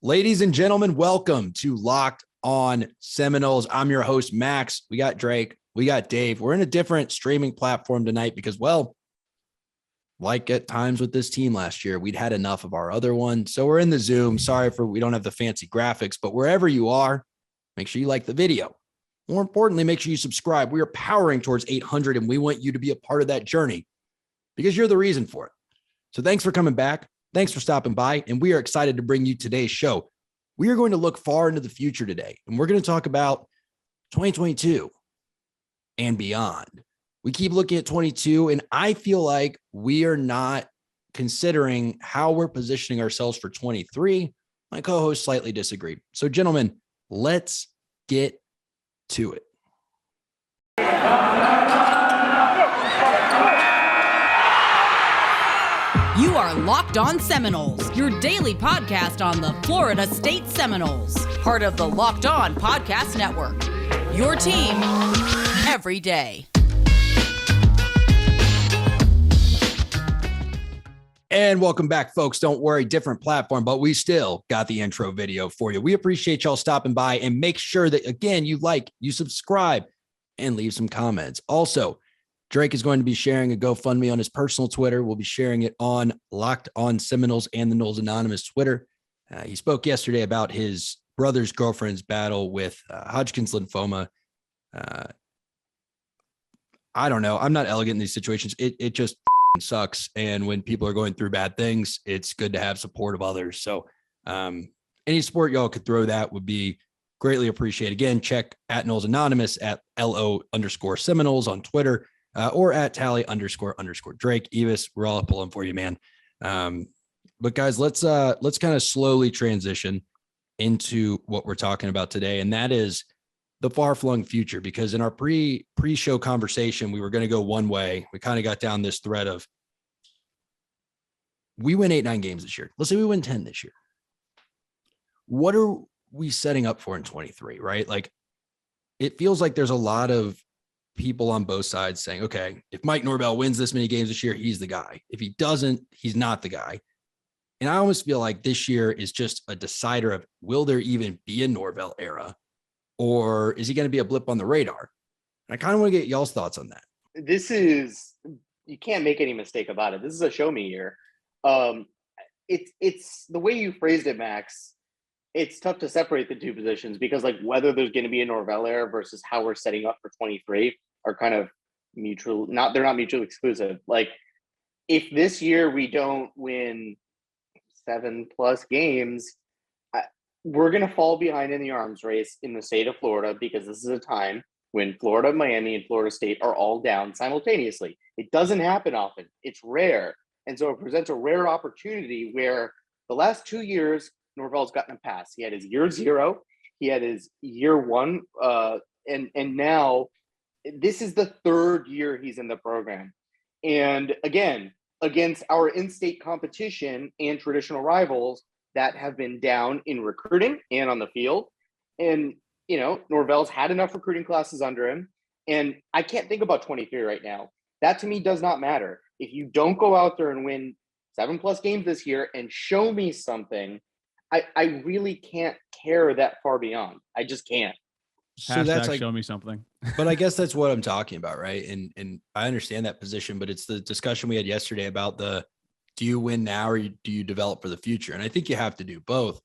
Ladies and gentlemen, welcome to Locked On Seminoles. I'm your host, Max. We got Drake. We got Dave. We're in a different streaming platform tonight because, well, like at times with this team last year, we'd had enough of our other one. So we're in the Zoom. Sorry for we don't have the fancy graphics, but wherever you are, make sure you like the video. More importantly, make sure you subscribe. We are powering towards 800, and we want you to be a part of that journey because you're the reason for it. So thanks for coming back. Thanks for stopping by, and we are excited to bring you today's show. We are going to look far into the future today, and we're going to talk about 2022 and beyond. We keep looking at 22, and I feel like we are not considering how we're positioning ourselves for 23. My co-host slightly disagreed. So, gentlemen, let's get to it. You are Locked On Seminoles, your daily podcast on the Florida State Seminoles, part of the Locked On Podcast Network. Your team every day. And welcome back, folks. Don't worry, different platform, but we still got the intro video for you. We appreciate y'all stopping by, and make sure that, again, you like, you subscribe, and leave some comments. Also, Drake is going to be sharing a GoFundMe on his personal Twitter. We'll be sharing it on Locked On Seminoles and the Noles Anonymous Twitter. He spoke yesterday about his brother's girlfriend's battle with Hodgkin's lymphoma. I don't know. I'm not elegant in these situations. It just sucks. And when people are going through bad things, it's good to have support of others. So any support y'all could throw that would be greatly appreciated. Again, check at Noles Anonymous at LO_Seminoles on Twitter. Or at Tally__Drake. Evis, we're all pulling for you, man. But guys, let's kind of slowly transition into what we're talking about today, and that is the far-flung future. Because in our pre-show conversation, we were going to go one way. We kind of got down this thread of we win 8-9 games this year. Let's say we win 10 this year. What are we setting up for in 23? Right? Like, it feels like there's a lot of people on both sides saying, okay, if Mike Norvell wins this many games this year, he's the guy. If he doesn't, he's not the guy. And I almost feel like this year is just a decider of, will there even be a Norvell era, or is he going to be a blip on the radar? And I kind of want to get y'all's thoughts on that. You can't make any mistake about it. This is a show me year. It's the way you phrased it, Max. It's tough to separate the two positions because, like, whether there's going to be a Norvell era versus how we're setting up for 23 are kind of they're not mutually exclusive. Like, if this year we don't win 7+ games, we're going to fall behind in the arms race in the state of Florida, because this is a time when Florida, Miami, and Florida State are all down simultaneously. It doesn't happen often. It's rare. And so it presents a rare opportunity where the last 2 years, Norvell's gotten a pass. He had his year 0, he had his year 1, and now this is the 3rd year he's in the program. And again, against our in-state competition and traditional rivals that have been down in recruiting and on the field. And, you know, Norvell's had enough recruiting classes under him. And I can't think about 23 right now. That to me does not matter. If you don't go out there and win 7+ games this year and show me something, I really can't care that far beyond. I just can't. So that's like, show me something. But I guess that's what I'm talking about, right? And I understand that position, but it's the discussion we had yesterday about do you win now or do you develop for the future? And I think you have to do both.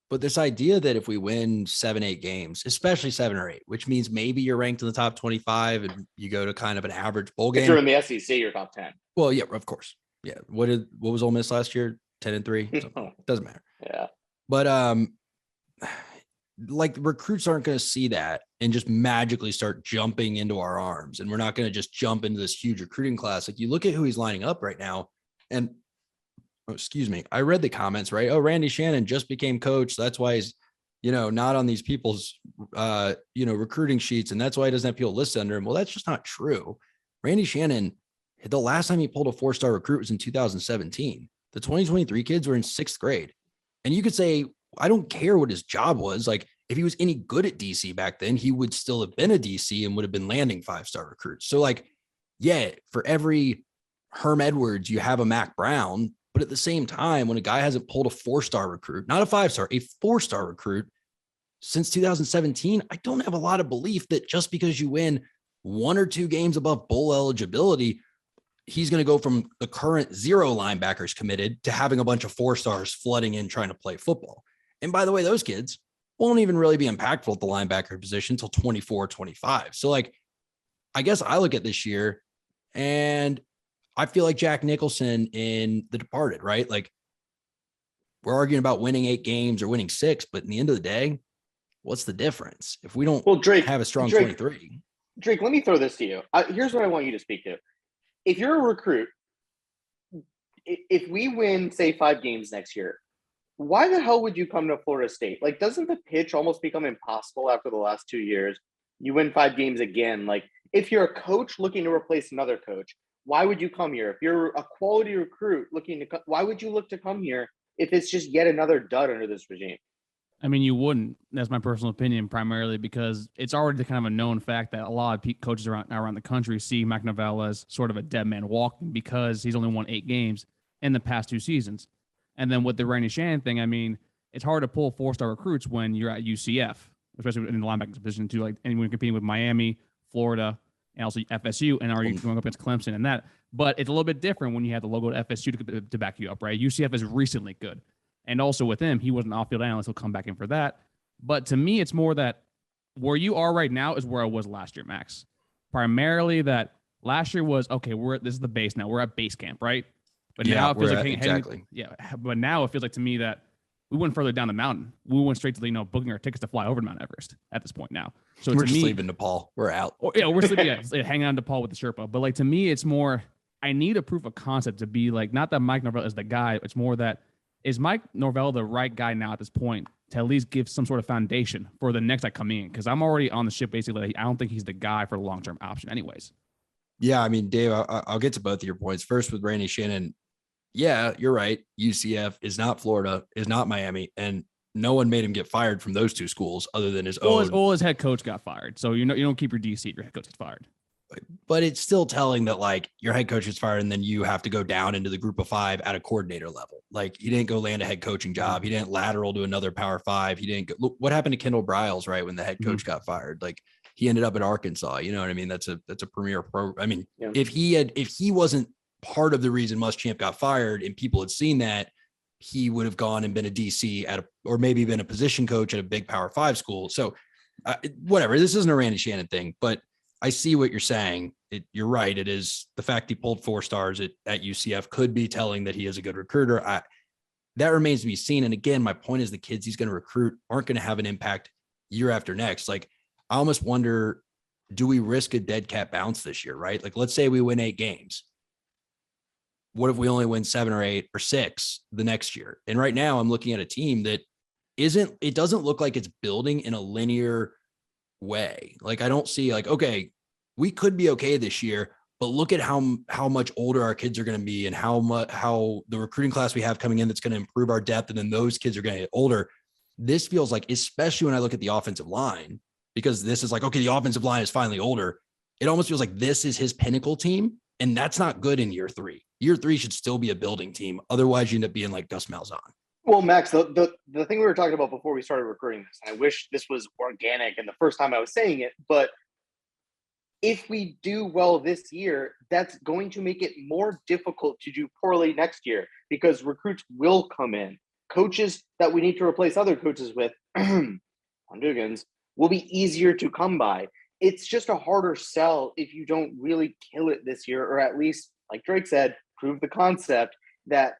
But this idea that if we win 7-8 games, especially 7 or 8, which means maybe you're ranked in the top 25 and you go to kind of an average bowl game. If you're in the SEC, you're top 10. Well, yeah, of course. Yeah. What was Ole Miss last year? 10-3. Doesn't matter. Yeah. But like, recruits aren't going to see that and just magically start jumping into our arms. And we're not going to just jump into this huge recruiting class. Like, you look at who he's lining up right now, and I read the comments, right? Oh, Randy Shannon just became coach. So that's why he's, not on these people's, recruiting sheets. And that's why he doesn't have people listed under him. Well, that's just not true. Randy Shannon, the last time he pulled a 4-star recruit was in 2017. The 2023 kids were in 6th grade. And you could say, I don't care what his job was. Like, if he was any good at DC back then, he would still have been a DC and would have been landing 5-star recruits. So, like, yeah, for every Herm Edwards, you have a Mac Brown. But at the same time, when a guy hasn't pulled a 4-star recruit, not a 5-star, a 4-star recruit since 2017, I don't have a lot of belief that just because you win 1 or 2 games above bowl eligibility, he's going to go from the current 0 linebackers committed to having a bunch of 4-stars flooding in trying to play football. And by the way, those kids won't even really be impactful at the linebacker position until 24, 25. So like, I guess I look at this year and I feel like Jack Nicholson in The Departed, right? Like, we're arguing about winning 8 games or winning 6, but in the end of the day, what's the difference if we don't have a strong 23? Drake, let me throw this to you. Here's what I want you to speak to. If you're a recruit, if we win, say, 5 games next year, why the hell would you come to Florida State? Like, doesn't the pitch almost become impossible after the last 2 years? You win 5 games again. Like, if you're a coach looking to replace another coach, why would you come here? If you're a quality recruit why would you look to come here if it's just yet another dud under this regime? I mean, you wouldn't. That's my personal opinion, primarily because it's already kind of a known fact that a lot of coaches around the country see Mike Norvell as sort of a dead man walking because he's only won 8 games in the past 2 seasons. And then with the Randy Shannon thing, I mean, it's hard to pull 4-star recruits when you're at UCF, especially in the linebacker position too. Like, and when you're competing with Miami, Florida, and also FSU, and are you going up against Clemson and that? But it's a little bit different when you have the logo at FSU to back you up, right? UCF is recently good. And also with him, he was an off-field analyst. He'll come back in for that. But to me, it's more that where you are right now is where I was last year, Max. Primarily that last year was, okay, this is the base now. We're at base camp, right? But now it feels like exactly. But now it feels like to me that we went further down the mountain. We went straight to booking our tickets to fly over to Mount Everest at this point now. So we're just leaving Nepal. We're out. We're sleeping. Hanging on to Nepal with the Sherpa. But like to me, it's more. I need a proof of concept to be like not that Mike Norvell is the guy. It's more that is Mike Norvell the right guy now at this point to at least give some sort of foundation for the next guy coming in? Because I'm already on the ship basically. I don't think he's the guy for the long-term option, anyways. Yeah, I mean, Dave, I'll get to both of your points. First with Randy Shannon. Yeah, you're right. UCF is not Florida, is not Miami, and no one made him get fired from those 2 schools other than his own. Well, his head coach got fired, so you don't keep your DC if your head coach gets fired. But it's still telling that like your head coach is fired and then you have to go down into the group of 5 at a coordinator level. Like he didn't go land a head coaching job. He didn't lateral to another Power 5. He didn't go, look what happened to Kendall Briles, right? When the head coach got fired, like he ended up at Arkansas. You know what I mean? That's a premier pro. I mean, if he wasn't part of the reason Muschamp got fired and people had seen that, he would have gone and been a DC or maybe been a position coach at a big Power 5 school. So whatever, this isn't a Randy Shannon thing, but I see what you're saying. You're right. It is the fact he pulled 4 stars at UCF could be telling that he is a good recruiter. That remains to be seen. And again, my point is the kids he's going to recruit aren't going to have an impact year after next. Like I almost wonder, do we risk a dead cat bounce this year, right? Like let's say we win 8 games. What if we only win 7 or 8 or 6 the next year? And right now I'm looking at a team that it doesn't look like it's building in a linear way. Like I don't see like, okay, we could be okay this year, but look at how much older our kids are going to be and how the recruiting class we have coming in that's going to improve our depth. And then those kids are going to get older. This feels like, especially when I look at the offensive line, because this is like, okay, the offensive line is finally older. It almost feels like this is his pinnacle team. And that's not good in year 3. Year 3 should still be a building team. Otherwise you end up being like Gus Malzahn. Well, Max, the thing we were talking about before we started recording this, and I wish this was organic and the first time I was saying it, but if we do well this year, that's going to make it more difficult to do poorly next year because recruits will come in. Coaches that we need to replace other coaches with, on Dugan's, will be easier to come by. It's just a harder sell if you don't really kill it this year, or at least, like Drake said, prove the concept that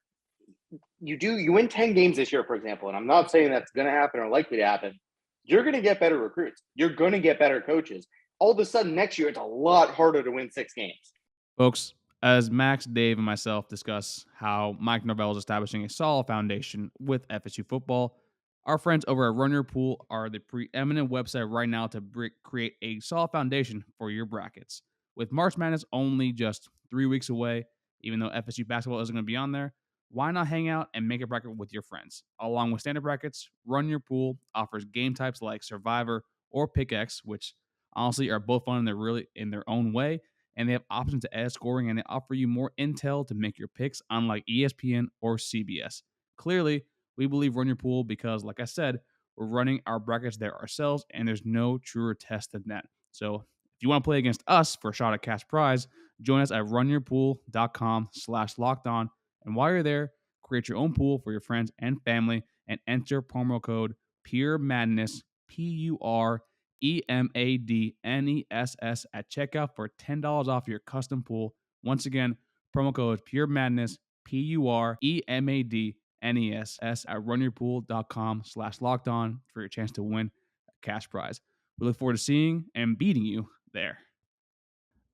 you win 10 games this year, for example, and I'm not saying that's going to happen or likely to happen. You're going to get better recruits. You're going to get better coaches. All of a sudden next year, it's a lot harder to win 6 games. Folks, as Max, Dave, and myself discuss how Mike Norvell is establishing a solid foundation with FSU football, our friends over at Run Your Pool are the preeminent website right now to create a solid foundation for your brackets. With March Madness only just 3 weeks away, even though FSU basketball isn't going to be on there, why not hang out and make a bracket with your friends? Along with standard brackets, Run Your Pool offers game types like Survivor or Pick X, which honestly are both fun in their own way. and they have options to add scoring, and they offer you more intel to make your picks, unlike ESPN or CBS. Clearly, we believe Run Your Pool because, like I said, we're running our brackets there ourselves, and there's no truer test than that. So if you want to play against us for a shot at cash prize, join us at runyourpool.com/lockedon. And while you're there, create your own pool for your friends and family and enter promo code Pure Madness, PUREMADNESS at checkout for $10 off your custom pool. Once again, promo code Pure Madness, PUREMADNESS at runyourpool.com/lockedon for your chance to win a cash prize. We look forward to seeing and beating you there.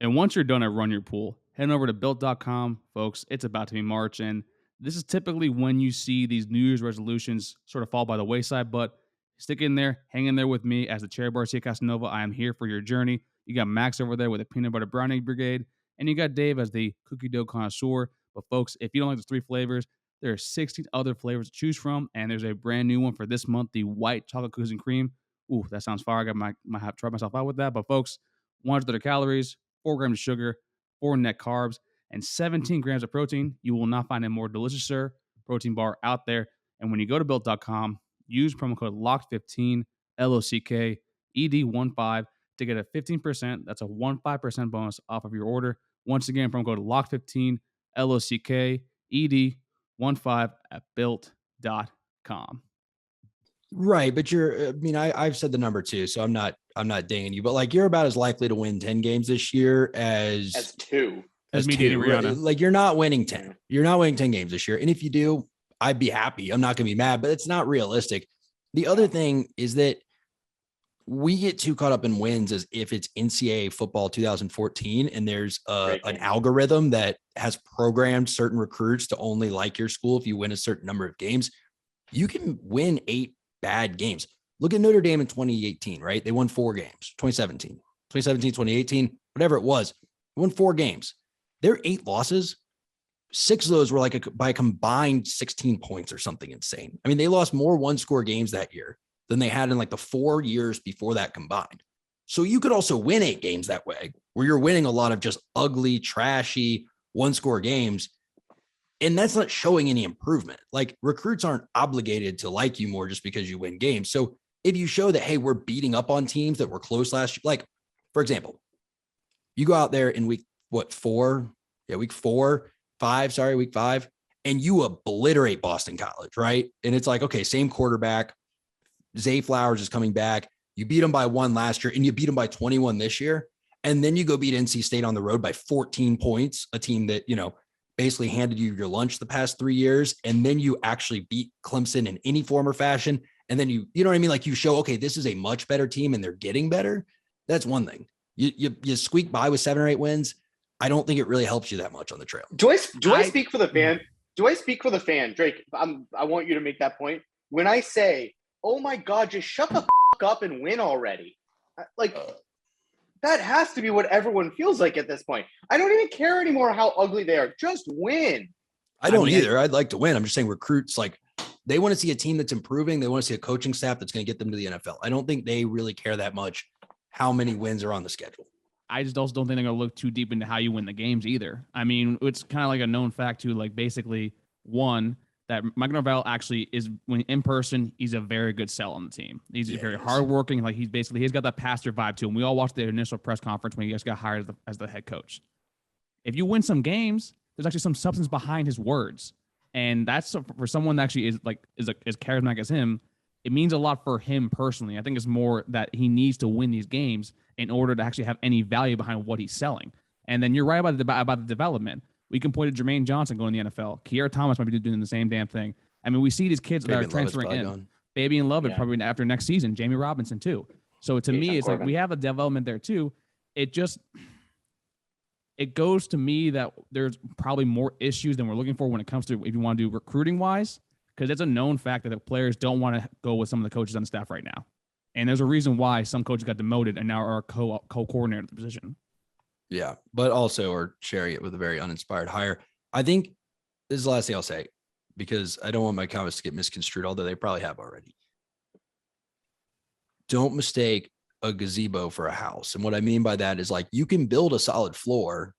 And once you're done at Run Your Pool, head over to built.com, folks. It's about to be March, and this is typically when you see these New Year's resolutions sort of fall by the wayside, but stick in there, hang in there with me as the Chair Bar Cia Casanova. I am here for your journey. You got Max over there with the Peanut Butter Brownie Brigade, and you got Dave as the Cookie Dough Connoisseur. But folks, if you don't like the 3 flavors, there are 16 other flavors to choose from, and there's a brand new one for this month, the white chocolate cookies and cream. Ooh, that sounds fire. I got might have to try myself out with that. But folks, 130 calories, 4 grams of sugar, 4 net carbs, and 17 grams of protein. You will not find a more delicious protein bar out there. And when you go to built.com, use promo code LOCKED15, LOCKED15 to get a 15%. That's a 15% bonus off of your order. Once again, promo code LOCKED15, LOCKED15 at built.com. Right, but I've said the number 2, so I'm not dinging you, but like you're about as likely to win 10 games this year as 2. As me dating Rihanna. Like you're not winning 10. You're not winning 10 games this year. And if you do, I'd be happy. I'm not going to be mad, but it's not realistic. The other thing is that we get too caught up in wins as if it's NCAA football 2014 and there's an algorithm that has programmed certain recruits to only like your school if you win a certain number of games. You can win 8 bad games. Look at Notre Dame in 2018, right? They won 4 games, 2017, 2018, whatever it was, they won 4 games. Their 8 losses, 6 of those were by a combined 16 points or something insane. I mean, they lost more 1-score games that year than they had in like the 4 years before that combined. So you could also win 8 games that way, where you're winning a lot of just ugly, trashy 1-score games. And that's not showing any improvement. Like recruits aren't obligated to like you more just because you win games. So if you show that, hey, we're beating up on teams that were close last year, like for example, you go out there in week 5, and you obliterate Boston College, right? And it's like, okay, same quarterback, Zay Flowers is coming back. You beat them by 1 last year and you beat them by 21 this year. And then you go beat NC State on the road by 14 points, a team that, basically handed you your lunch the past 3 years. And then you actually beat Clemson in any form or fashion. And then you know what I mean? Like you show, okay, this is a much better team and they're getting better. That's one thing. You squeak by with 7 or 8 wins. I don't think it really helps you that much on the trail. Do I speak for the fan? Do I speak for the fan? Drake, I want you to make that point. When I say, oh my God, just shut the up and win already. That has to be what everyone feels like at this point. I don't even care anymore how ugly they are. Just win. I don't either. I'd like to win. I'm just saying recruits, like they want to see a team that's improving. They want to see a coaching staff that's going to get them to the NFL. I don't think they really care that much how many wins are on the schedule. I just also don't think they're going to look too deep into how you win the games either. I mean, it's kind of like a known fact too, like basically one, that Mike Norvell actually is, when in person, he's a very good sell on the team. He's very hardworking. Like he's got that pastor vibe to him. We all watched the initial press conference when he just got hired as the head coach. If you win some games, there's actually some substance behind his words. And that's for someone that actually is as charismatic as him. It means a lot for him personally. I think it's more that he needs to win these games in order to actually have any value behind what he's selling. And then you're right about the development. We can point to Jermaine Johnson going to the NFL. Ciarra Thomas might be doing the same damn thing. I mean, we see these kids that are transferring in. Fabian Love probably after next season. Jamie Robinson too. So to me, it's like we have a development there too. It goes to me that there's probably more issues than we're looking for when it comes to if you want to do recruiting wise, because it's a known fact that the players don't want to go with some of the coaches on the staff right now. And there's a reson why some coaches got demoted and now are co-coordinator at the position. Yeah, but also are sharing it with a very uninspired hire. I think this is the last thing I'll say, because I don't want my comments to get misconstrued, although they probably have already. Don't mistake a gazebo for a house. And what I mean by that is like you can build a solid floor,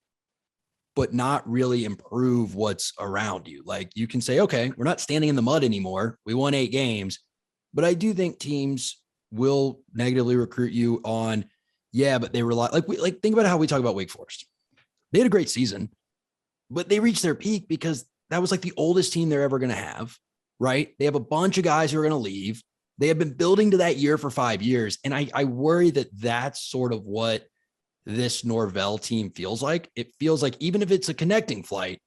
but not really improve what's around you. Like you can say, okay, we're not standing in the mud anymore. We won 8 games, but I do think teams will negatively recruit you on, yeah, but they rely like think about how we talk about Wake Forest. They had a great season, but they reached their peak because that was like the oldest team they're ever going to have, right? They have a bunch of guys who are going to leave. They have been building to that year for 5 years. And I worry that that's sort of what this Norvell team feels like. It feels like even if it's a connecting flight,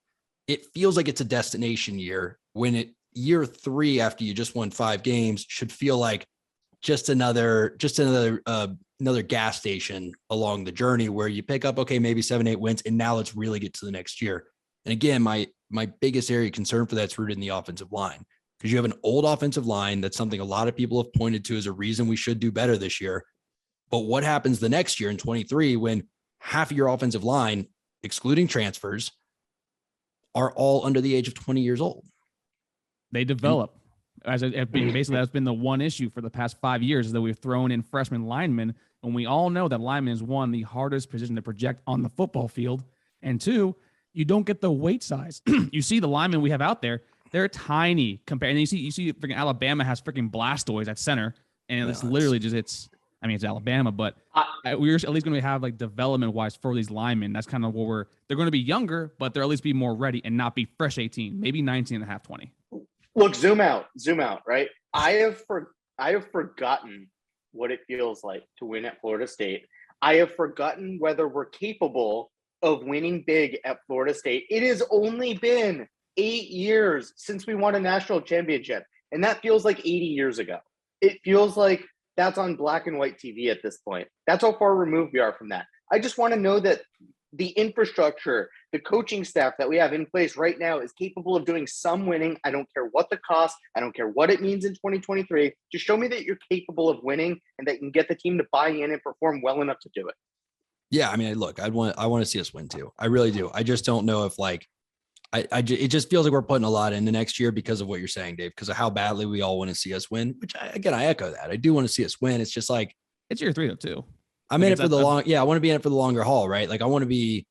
it feels like it's a destination year when year 3 after you just won 5 games should feel like just another gas station along the journey where you pick up, okay, maybe 7-8 wins. And now let's really get to the next year. And again, my biggest area of concern for that's rooted in the offensive line, because you have an old offensive line. That's something a lot of people have pointed to as a reason we should do better this year. But what happens the next year in 23 when half of your offensive line, excluding transfers, are all under the age of 20 years old? They develop. Basically, that's been the one issue for the past 5 years, is that we've thrown in freshman linemen, and we all know that lineman is, one, the hardest position to project on the football field, and 2, you don't get the weight size. You see the linemen we have out there, they're tiny compared. And you see freaking Alabama has freaking Blastoids at center, and it's literally just it's Alabama, but we're at least going to have like development wise for these linemen. That's kind of what they're going to be younger, but they'll at least be more ready and not be fresh 18, maybe 19 and a half, 20. Look, zoom out, right? I have forgotten what it feels like to win at Florida State. I have forgotten whether we're capable of winning big at Florida State. It has only been 8 years since we won a national championship, and that feels like 80 years ago. It feels like that's on black and white TV at this point. That's how far removed we are from that. I just want to know that the infrastructure, the coaching staff that we have in place right now is capable of doing some winning. I don't care what the cost. I don't care what it means in 2023. Just show me that you're capable of winning and that you can get the team to buy in and perform well enough to do it. Yeah, I mean, look, I want to see us win too. I really do. I just don't know if like it just feels like we're putting a lot into next year because of what you're saying, Dave, because of how badly we all want to see us win, which I echo that. I do want to see us win. It's just like, it's year 3 too. I'm in it for the long. Yeah. I want to be in it for the longer haul, right? Like I want to be,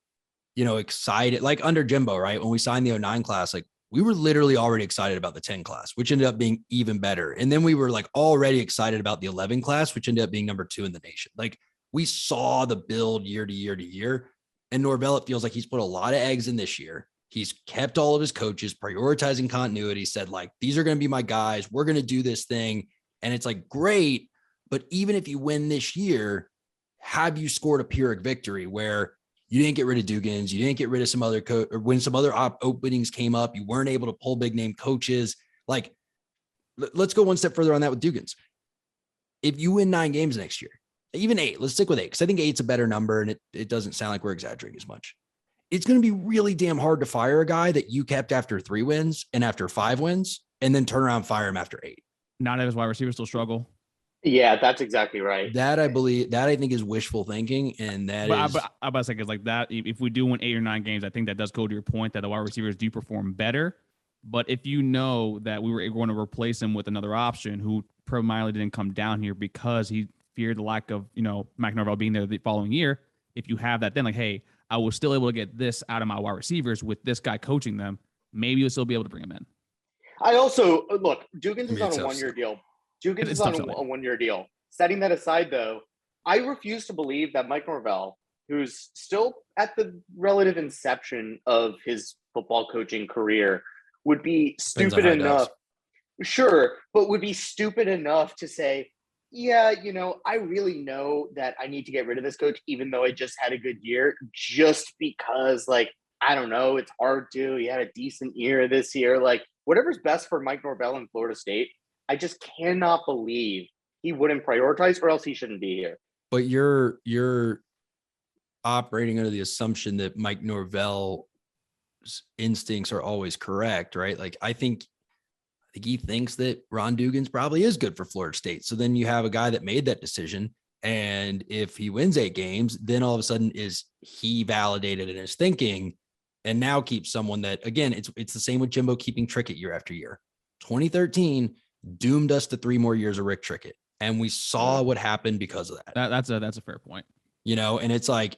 excited, like under Jimbo, right? When we signed the 09 class, like we were literally already excited about the 10 class, which ended up being even better. And then we were like already excited about the 11 class, which ended up being number 2 in the nation. Like we saw the build year to year to year. And Norvell, it feels like he's put a lot of eggs in this year. He's kept all of his coaches, prioritizing continuity, said like, these are going to be my guys. We're going to do this thing. And it's like, great. But even if you win this year, have you scored a Pyrrhic victory where you didn't get rid of Dugans, you didn't get rid of some other or when some other openings came up, you weren't able to pull big name coaches. Like, let's go one step further on that with Dugans. If you win 9 games next year, even 8, let's stick with 8, because I think 8's a better number and it doesn't sound like we're exaggerating as much. It's going to be really damn hard to fire a guy that you kept after 3 wins and after 5 wins and then turn around and fire him after 8. Not if his wide receivers still struggle. Yeah, that's exactly right. That I think is wishful thinking. And that is. But I about to say, because like that, if we do win 8 or 9 games, I think that does go to your point that the wide receivers do perform better. But if you know that we were going to replace him with another option who primarily didn't come down here because he feared the lack of, Mike Norvell being there the following year, if you have that, then like, hey, I was still able to get this out of my wide receivers with this guy coaching them, maybe you'll still be able to bring him in. I also, look, Dugans is on a 1-year deal. Dugans is on a 1-year deal. Setting that aside, though, I refuse to believe that Mike Norvell, who's still at the relative inception of his football coaching career, would be stupid enough. Sure, but would be stupid enough to say, yeah, I really know that I need to get rid of this coach, even though I just had a good year, just because, like, I don't know, it's hard to. He had a decent year this year. Like, whatever's best for Mike Norvell in Florida State, I just cannot believe he wouldn't prioritize, or else he shouldn't be here. But you're operating under the assumption that Mike Norvell's instincts are always correct, right? Like, I think he thinks that Ron Dugans probably is good for Florida State. So then you have a guy that made that decision. And if he wins 8 games, then all of a sudden is he validated in his thinking and now keeps someone that, again, it's the same with Jimbo keeping Trickett year after year. 2013 doomed us to 3 more years of Rick Trickett. And we saw what happened because of that. That's a fair point. And it's like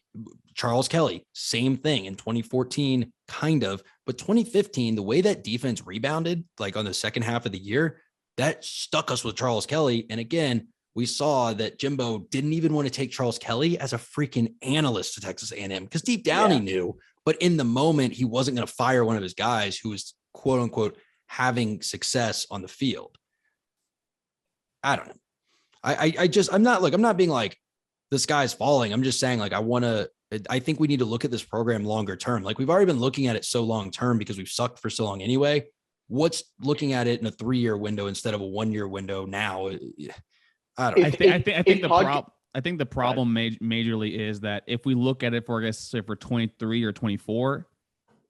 Charles Kelly, same thing in 2014, kind of, but 2015, the way that defense rebounded, like on the second half of the year, that stuck us with Charles Kelly. And again, we saw that Jimbo didn't even want to take Charles Kelly as a freaking analyst to Texas A&M because deep down he knew, but in the moment, he wasn't going to fire one of his guys who was quote unquote having success on the field. I don't know. I'm not being like the sky's falling. I'm just saying like, I think we need to look at this program longer term. Like we've already been looking at it so long term because we've sucked for so long anyway. What's looking at it in a 3-year window instead of a 1-year window now? I don't know. I think the problem majorly is that if we look at it for, I guess, say for 23 or 24,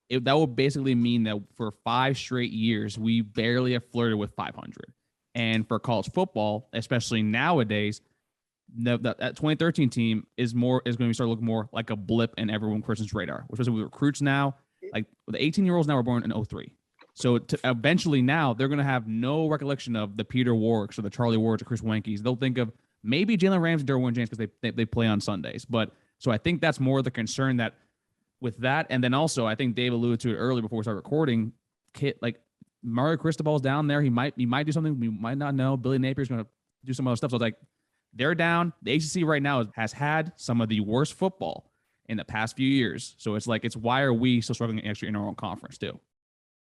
that would basically mean that for 5 straight years, we barely have flirted with 500. And for college football, especially nowadays, that 2013 team is going to start looking more like a blip in every person's radar, especially with recruits now. Like the 18-year-olds now were born in 03. So eventually now they're going to have no recollection of the Peter Warwicks or the Charlie Wards or Chris Wenke's. They'll think of maybe Jalen Ramsey and Derwin James because they play on Sundays. But so I think that's more the concern that with that. And then also I think Dave alluded to it earlier before we start recording. Like Mario Cristobal's down there. He might do something we might not know. Billy Napier's going to do some other stuff. So it's like they're down. The ACC right now has had some of the worst football in the past few years. So it's like, why are we still struggling actually in our own conference too?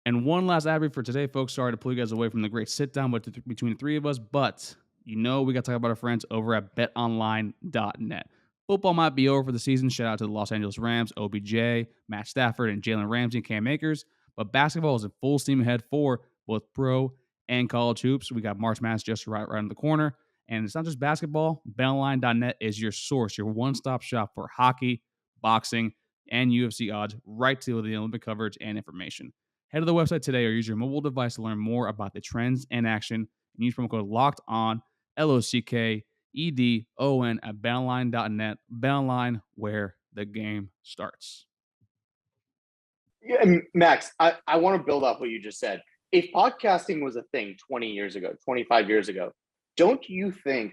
And one last ad read for today, folks. Sorry to pull you guys away from the great sit down between the three of us, but we got to talk about our friends over at betonline.net. Football might be over for the season. Shout out to the Los Angeles Rams, OBJ, Matt Stafford, and Jalen Ramsey and Cam Akers. But basketball is in full steam ahead for both pro and college hoops. We got March Madness just right in the corner. And it's not just basketball. BetOnline.net is your source, your one-stop shop for hockey, boxing, and UFC odds, right to the Olympic coverage and information. Head to the website today or use your mobile device to learn more about the trends and action. And use promo code LOCKEDON, LOCKEDON at BetOnline.net. BetOnline, where the game starts. Yeah, Max, I want to build off what you just said. If podcasting was a thing 20 years ago, 25 years ago, don't you think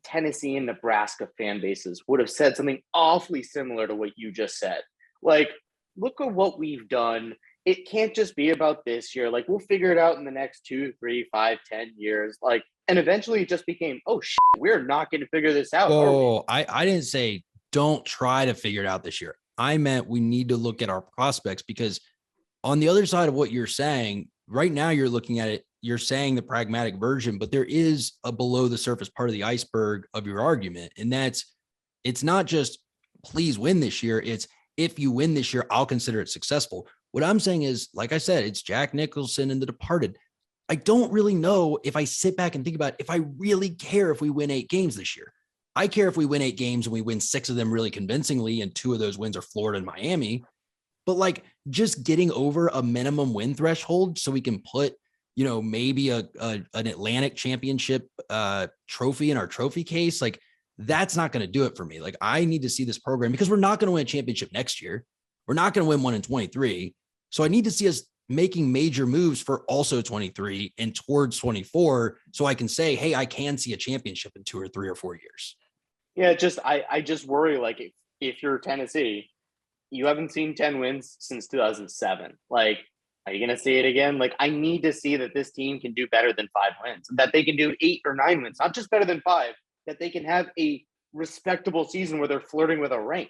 Tennessee and Nebraska fan bases would have said something awfully similar to what you just said? Like, look at what we've done. It can't just be about this year. Like, we'll figure it out in the next 2, 3, 5, 10 years. Like, and eventually it just became, oh, shit, we're not going to figure this out. Oh, I didn't say don't try to figure it out this year. I meant we need to look at our prospects because on the other side of what you're saying, right now you're looking at it, you're saying the pragmatic version, but there is a below the surface part of the iceberg of your argument. And it's not just please win this year. It's if you win this year, I'll consider it successful. What I'm saying is, like I said, it's Jack Nicholson and The Departed. I don't really know if I sit back and think about if I really care if we win 8 games this year. I care if we win 8 games and we win 6 of them really convincingly, and 2 of those wins are Florida and Miami. But like just getting over a minimum win threshold so we can put, maybe an Atlantic championship trophy in our trophy case, like that's not going to do it for me. Like I need to see this program because we're not going to win a championship next year. We're not going to win one in 23. So I need to see us making major moves for also 23 and towards 24. So I can say, hey, I can see a championship in 2 or 3 or 4 years. Yeah. I just worry, like if you're Tennessee, you haven't seen 10 wins since 2007. Like, are you going to see it again? Like, I need to see that this team can do better than 5 wins, that they can do 8 or 9 wins, not just better than 5, that they can have a respectable season where they're flirting with a rank.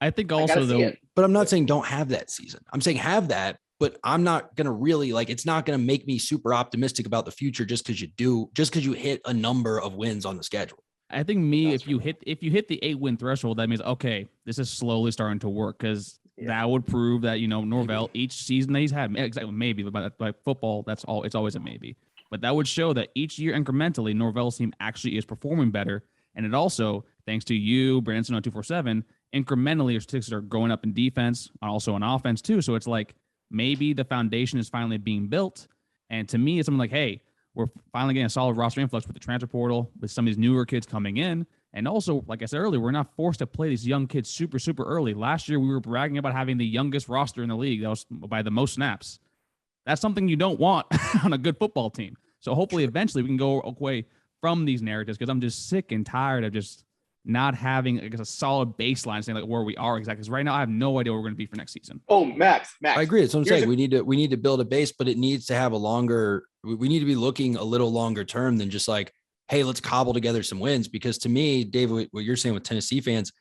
I think also though, but I'm not saying don't have that season. I'm saying have that, but I'm not going to really it's not going to make me super optimistic about the future just because you hit a number of wins on the schedule. I think if you hit the 8-win threshold, that means, okay, this is slowly starting to work because that would prove that, Norvell, each season that he's had, exactly, maybe, but by football, it's always a maybe. But that would show that each year incrementally, Norvell's team actually is performing better. And it also, thanks to you, Branson on 247, incrementally your statistics are going up in defense, also on offense too. So it's like maybe the foundation is finally being built. And to me, it's something like, hey, we're finally getting a solid roster influx with the transfer portal, with some of these newer kids coming in. And also, like I said earlier, we're not forced to play these young kids super, super early. Last year, we were bragging about having the youngest roster in the league. That was by the most snaps. That's something you don't want on a good football team. So hopefully, eventually, we can go away from these narratives because I'm just sick and tired of just not having, I guess, a solid baseline saying like where we are exactly. Because right now I have no idea where we're going to be for next season. Oh, Max. I agree. That's what I'm saying. We need to build a base, but it needs to have we need to be looking a little longer term than just like, hey, let's cobble together some wins. Because to me, David, what you're saying with Tennessee fans,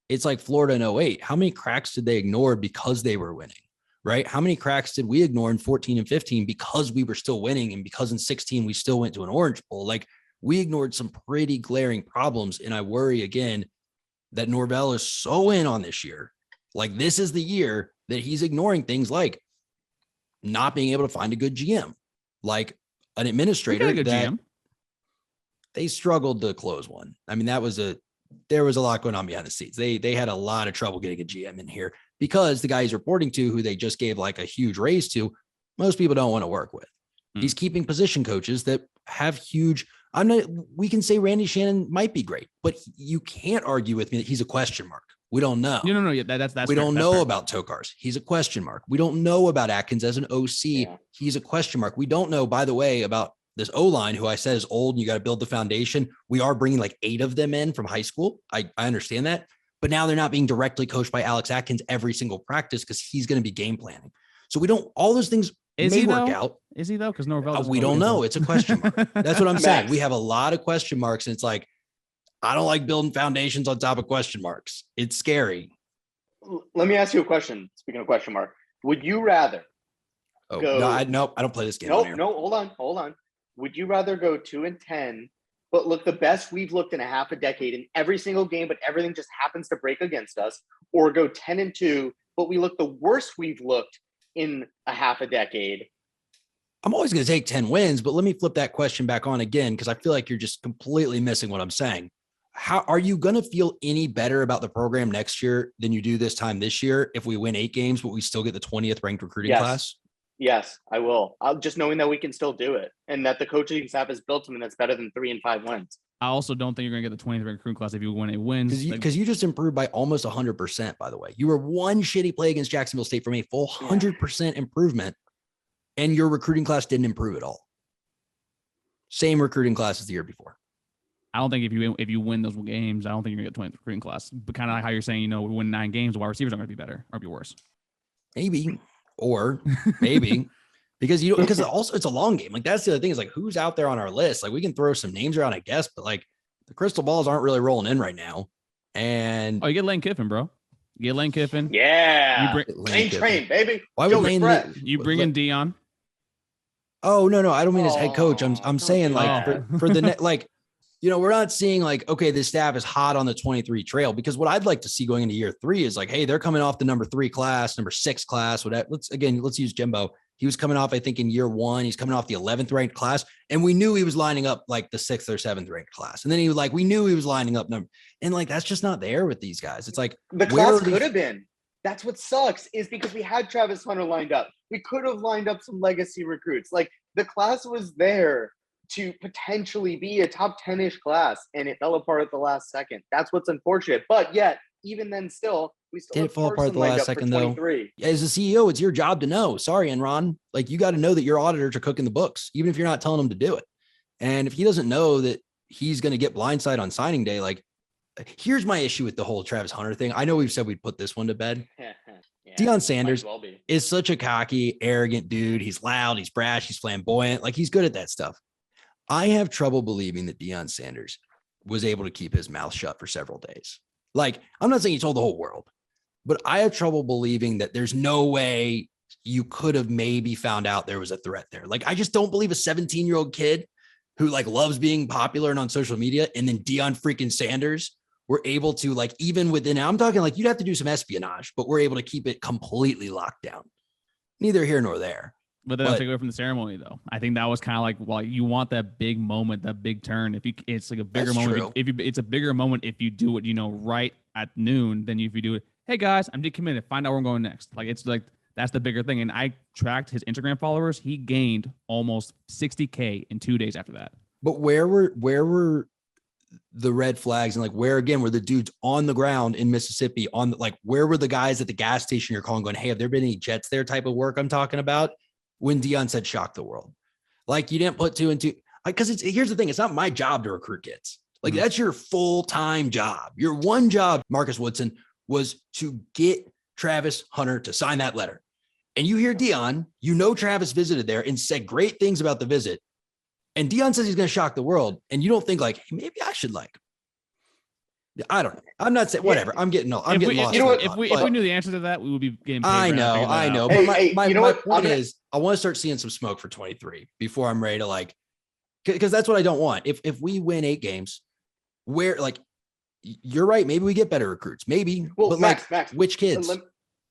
it's like Florida in 08. How many cracks did they ignore because they were winning, right? How many cracks did we ignore in 14 and 15 because we were still winning? And because in 16, we still went to an Orange Bowl. Like, we ignored some pretty glaring problems. And I worry again that Norvell is so in on this year. Like, this is the year that he's ignoring things like not being able to find a good GM, like an administrator that GM. They struggled to close one. I mean, there was a lot going on behind the scenes. They had a lot of trouble getting a GM in here because the guy he's reporting to, who they just gave like a huge raise to, most people don't want to work with. He's keeping position coaches that have huge. We can say Randy Shannon might be great, but you can't argue with me that he's a question mark. We don't know. No. Yeah, that's we don't know about Tokars. He's a question mark. We don't know about Atkins as an OC. Yeah. He's a question mark. We don't know, by the way, about this O-line, who I said is old and you got to build the foundation. We are bringing like 8 of them in from high school. I understand that, but now they're not being directly coached by Alex Atkins every single practice because he's going to be game planning. So we don't, all those things may work out. Is he though? Because Norvell, we don't know. It's a question mark. That's what I'm saying. We have a lot of question marks, and it's like, I don't like building foundations on top of question marks. It's scary. Let me ask you a question. Speaking of question mark, would you rather go? No, I don't play this game. No, hold on. Would you rather go 2-10, but look the best we've looked in a half a decade in every single game, but everything just happens to break against us, or go 10-2, but we look the worst we've looked in a half a decade? I'm always going to take 10 wins, but let me flip that question back on again, because I feel like you're just completely missing what I'm saying. How are you going to feel any better about the program next year than you do this time this year if we win 8 games, but we still get the 20th ranked recruiting class? Yes, I will. Just knowing that we can still do it and that the coaching staff has built something that's better than 3 and 5 wins. I also don't think you're going to get the 20th ranked recruiting class if you win 8 wins. Because you just improved by almost 100%, by the way. You were one shitty play against Jacksonville State from a full 100% improvement, and your recruiting class didn't improve at all. Same recruiting class as the year before. I don't think if you win those games, I don't think you're going to get 20th recruiting class. But kind of like how you're saying, we win 9 games, the wide receivers aren't going to be better or be worse. Maybe. Or maybe because also it's a long game. Like, that's the other thing, is like, who's out there on our list? Like, we can throw some names around, I guess, but like, the crystal balls aren't really rolling in right now. And you get Lane Kiffin, bro. You get Lane Kiffin. Yeah. Lane train, baby. Why would Lane? You bring in Dion. Oh, no. I don't mean as head coach. I'm saying like for the net, like, we're not seeing like, okay, this staff is hot on the 23 trail, because what I'd like to see going into year 3 is like, hey, they're coming off the number 3 class, number 6 class, whatever. Let's use Jimbo. He was coming off, I think, in year 1, he's coming off the 11th ranked class. And we knew he was lining up like the 6th or 7th ranked class. And then we knew he was lining up number, and like, that's just not there with these guys. It's like the class could have been. That's what sucks, is because we had Travis Hunter lined up. We could have lined up some legacy recruits. Like, the class was there to potentially be a top 10-ish class, and it fell apart at the last second. That's what's unfortunate. But yet, even then, we still did it fall apart at the last second, though. As a CEO, it's your job to know. Sorry, Enron. Like, you got to know that your auditors are cooking the books, even if you're not telling them to do it. And if he doesn't know that he's going to get blindsided on signing day, like, here's my issue with the whole Travis Hunter thing. I know we've said we'd put this one to bed. Deion Sanders is such a cocky, arrogant dude. He's loud, he's brash, he's flamboyant. Like, he's good at that stuff. I have trouble believing that Deion Sanders was able to keep his mouth shut for several days. Like, I'm not saying he told the whole world, but I have trouble believing that there's no way you could have maybe found out there was a threat there. Like, I just don't believe a 17-year-old kid who like loves being popular and on social media, and then Deion freaking Sanders were able to, like, even within, I'm talking like you'd have to do some espionage, but we're able to keep it completely locked down. Neither here nor there. But then I'll take away from the ceremony, though. I think that was kind of like, well, you want that big moment, that big turn. It's like a bigger moment. It's a bigger moment if you do it, right at noon than if you do it. Hey guys, I'm decommitted. Find out where I'm going next. Like, it's like, that's the bigger thing. And I tracked his Instagram followers. He gained almost 60K in 2 days after that. But where were the red flags, and like, where again were the dudes on the ground in Mississippi where were the guys at the gas station you're calling going, hey, have there been any jets there type of work I'm talking about? When Deion said shock the world, like, you didn't put 2 and 2. because here's the thing. It's not my job to recruit kids. Like that's your full-time job. Your one job, Marcus Woodson, was to get Travis Hunter to sign that letter. And you hear Dion, Travis visited there and said great things about the visit. And Dion says he's going to shock the world. And you don't think like, hey, maybe I should like, I don't know. I'm not saying whatever. I'm getting lost. If we knew the answer to that, we would be getting paid. I know. But my point is I want to start seeing some smoke for 23 before I'm ready to like, because that's what I don't want. If we win 8 games, where like, you're right. Maybe we get better recruits. Maybe. Well, but Max, which kids?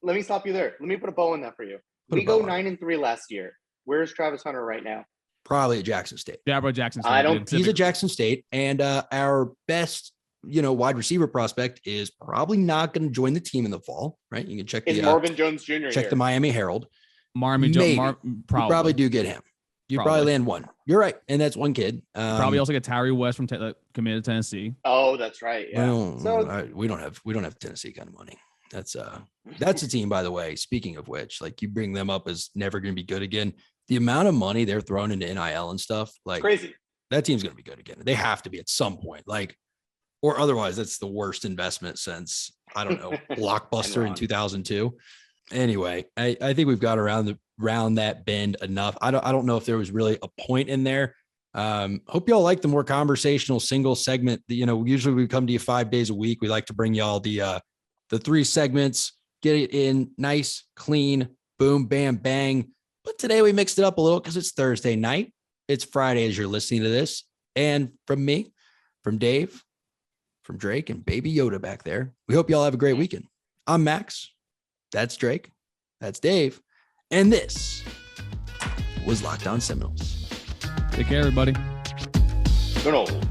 Let me stop you there. Let me put a bow in that for you. We go 9-3 last year. Where's Travis Hunter right now? Probably at Jackson State. Yeah, bro, Jackson State. He's at Jackson State, and our best, wide receiver prospect is probably not going to join the team in the fall, right? You can check Marvin Jones Jr. Check the Miami Herald. Marvin Jones, You probably do get him. You probably land one. You're right, and that's one kid. Probably also get Tyree West from committed to Tennessee. Oh, that's right. Yeah. Well, we don't have Tennessee kind of money. That's a team, by the way. Speaking of which, like you bring them up as never going to be good again. The amount of money they're throwing into NIL and stuff, like crazy. That team's going to be good again. They have to be at some point, like, or otherwise, that's the worst investment since I don't know Blockbuster in 2002. Anyway, I think we've got around that bend enough. I don't know if there was really a point in there. Hope y'all like the more conversational single segment. Usually we come to you 5 days a week. We like to bring y'all the 3 segments, get it in nice, clean, boom, bam, bang. But today we mixed it up a little because it's Thursday night. It's Friday as you're listening to this. And from me, from Dave, from Drake, and Baby Yoda back there, we hope y'all have a great weekend. I'm Max. That's Drake. That's Dave. And this was Locked On Seminoles. Take care, everybody. Good old.